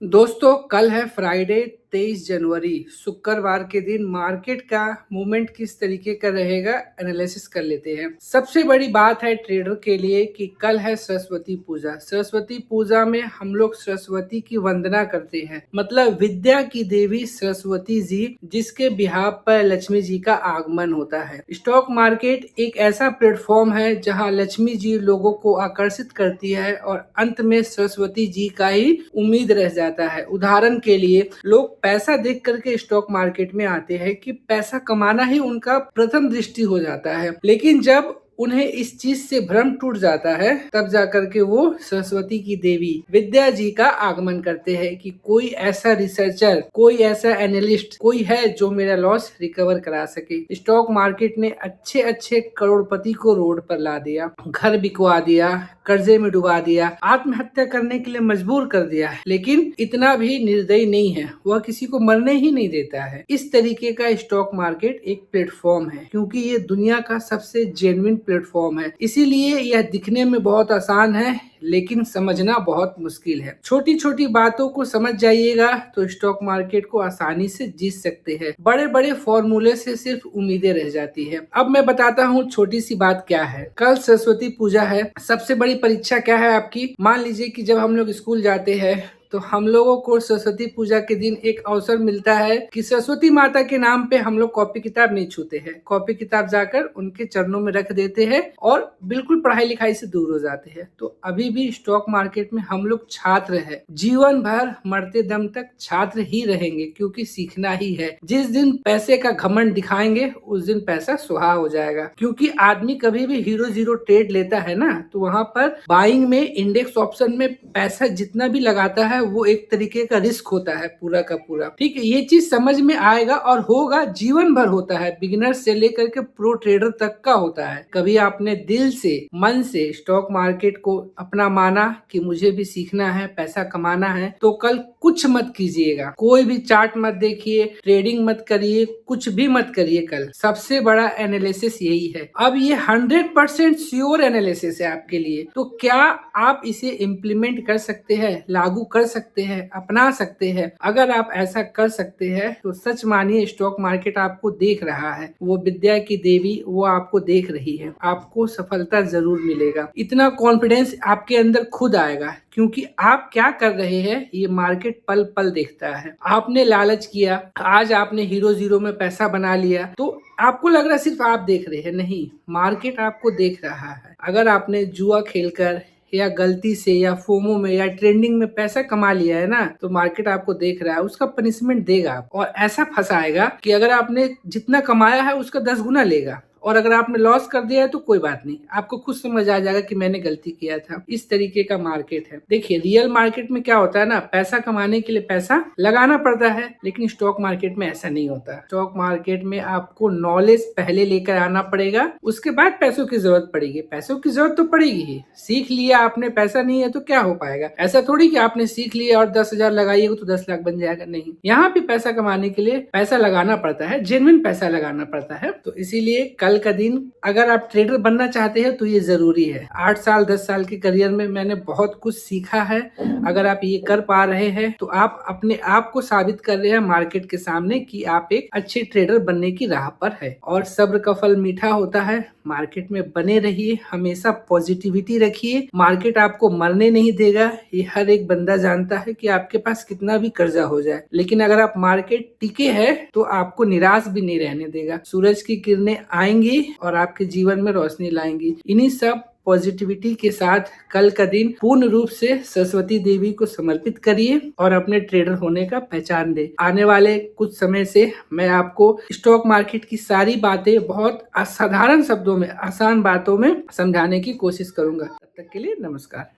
दोस्तों कल है फ्राइडे 23 जनवरी शुक्रवार के दिन मार्केट का मूवमेंट किस तरीके का रहेगा एनालिसिस कर लेते हैं। सबसे बड़ी बात है ट्रेडर के लिए कि कल है सरस्वती पूजा। सरस्वती पूजा में हम लोग सरस्वती की वंदना करते हैं, मतलब विद्या की देवी सरस्वती जी, जिसके बिहाफ पर लक्ष्मी जी का आगमन होता है। स्टॉक मार्केट एक ऐसा प्लेटफॉर्म है जहां लक्ष्मी जी लोगों को आकर्षित करती है और अंत में सरस्वती जी का ही उम्मीद रह जाता है। उदाहरण के लिए लोग पैसा देख करके स्टॉक मार्केट में आते हैं कि पैसा कमाना ही उनका प्रथम दृष्टि हो जाता है, लेकिन जब उन्हें इस चीज से भ्रम टूट जाता है तब जाकर के वो सरस्वती की देवी विद्या जी का आगमन करते हैं कि कोई ऐसा रिसर्चर, कोई ऐसा एनालिस्ट, कोई है जो मेरा लॉस रिकवर करा सके। स्टॉक मार्केट ने अच्छे अच्छे करोड़पति को रोड पर ला दिया, घर बिकवा दिया, कर्जे में डुबा दिया, आत्महत्या करने के लिए मजबूर कर दिया है, लेकिन इतना भी निर्दयी नहीं है, वह किसी को मरने ही नहीं देता है। इस तरीके का स्टॉक मार्केट एक प्लेटफॉर्म है, क्योंकि ये दुनिया का सबसे जेन्युइन प्लेटफॉर्म है। इसीलिए यह दिखने में बहुत आसान है लेकिन समझना बहुत मुश्किल है। छोटी छोटी बातों को समझ जाइएगा तो स्टॉक मार्केट को आसानी से जीत सकते हैं। बड़े बड़े फॉर्मूले से सिर्फ उम्मीदें रह जाती है। अब मैं बताता हूँ छोटी सी बात क्या है। कल सरस्वती पूजा है। सबसे बड़ी परीक्षा क्या है आपकी? मान लीजिए कि जब हम लोग स्कूल जाते हैं तो हम लोगों को सरस्वती पूजा के दिन एक अवसर मिलता है कि सरस्वती माता के नाम पे हम लोग कॉपी किताब नहीं छूते हैं। कॉपी किताब जाकर उनके चरणों में रख देते हैं और बिल्कुल पढ़ाई लिखाई से दूर हो जाते हैं। तो अभी भी स्टॉक मार्केट में हम लोग छात्र है, जीवन भर मरते दम तक छात्र ही रहेंगे, क्योंकि सीखना ही है। जिस दिन पैसे का घमंड दिखाएंगे उस दिन पैसा सुहा हो जाएगा, क्योंकि आदमी कभी भी हीरो जीरो ट्रेड लेता है ना, तो वहां पर बाइंग में, इंडेक्स ऑप्शन में पैसा जितना भी लगाता है वो एक तरीके का रिस्क होता है पूरा का पूरा। ठीक है, ये चीज समझ में आएगा और होगा, जीवन भर होता है, बिगिनर से लेकर के प्रो ट्रेडर तक का होता है। कभी आपने दिल से, मन से स्टॉक मार्केट को अपना माना कि मुझे भी सीखना है, पैसा कमाना है, तो कल कुछ मत कीजिएगा। कोई भी चार्ट मत देखिए, ट्रेडिंग मत करिए, कुछ भी मत करिए। कल सबसे बड़ा एनालिसिस यही है। अब ये 100% श्योर एनालिसिस है आपके लिए, तो क्या आप इसे इम्प्लीमेंट कर सकते हैं, लागू कर सकते हैं, अपना सकते हैं? अगर आप ऐसा कर सकते हैं तो सच मानिए स्टॉक मार्केट आपको देख रहा है, वो विद्या की देवी वो आपको देख रही है। आपको सफलता जरूर मिलेगा। इतना कॉन्फिडेंस आपके अंदर खुद आएगा, क्योंकि आप क्या कर रहे हैं ये मार्केट पल पल देखता है। आपने लालच किया, आज आपने हीरो जीरो में पैसा बना लिया, तो आपको लग रहा है सिर्फ आप देख रहे हैं, नहीं, मार्केट आपको देख रहा है। अगर आपने जुआ खेलकर या गलती से या फोमो में या ट्रेंडिंग में पैसा कमा लिया है ना, तो मार्केट आपको देख रहा है, उसका पनिशमेंट देगा और ऐसा फंसाएगा कि अगर आपने जितना कमाया है उसका 10 गुना लेगा, और अगर आपने लॉस कर दिया है तो कोई बात नहीं, आपको खुद समझ आ जाएगा कि मैंने गलती किया था। इस तरीके का मार्केट है। देखिए रियल मार्केट में क्या होता है ना, पैसा कमाने के लिए पैसा लगाना पड़ता है, लेकिन स्टॉक मार्केट में ऐसा नहीं होता। स्टॉक मार्केट में आपको नॉलेज पहले लेकर आना पड़ेगा, उसके बाद पैसों की जरूरत पड़ेगी। पैसों की जरूरत तो पड़ेगी ही। सीख लिया आपने, पैसा नहीं है तो क्या हो पाएगा? ऐसा थोड़ी कि आपने सीख लिया और 10,000 लगाइएगा तो 10 लाख बन जाएगा, नहीं। यहाँ पे पैसा कमाने के लिए पैसा लगाना पड़ता है, जेन्युइन पैसा लगाना पड़ता है। तो इसीलिए कल का दिन अगर आप ट्रेडर बनना चाहते हैं तो ये जरूरी है। 8 साल 10 साल के करियर में मैंने बहुत कुछ सीखा है। अगर आप ये कर पा रहे हैं तो आप अपने आप को साबित कर रहे हैं मार्केट के सामने कि आप एक अच्छे ट्रेडर बनने की राह पर है। और सब्र का फल मीठा होता है। मार्केट में बने रहिए, हमेशा पॉजिटिविटी रखिए। मार्केट आपको मरने नहीं देगा, ये हर एक बंदा जानता है कि आपके पास कितना भी कर्जा हो जाए, लेकिन अगर आप मार्केट टिके हैं तो आपको निराश भी नहीं रहने देगा। सूरज की किरणें आएंगी और आपके जीवन में रोशनी लाएंगी। इन्हीं सब पॉजिटिविटी के साथ कल का दिन पूर्ण रूप से सरस्वती देवी को समर्पित करिए और अपने ट्रेडर होने का पहचान दे। आने वाले कुछ समय से मैं आपको स्टॉक मार्केट की सारी बातें बहुत असाधारण शब्दों में, आसान बातों में समझाने की कोशिश करूंगा। तब तक के लिए नमस्कार।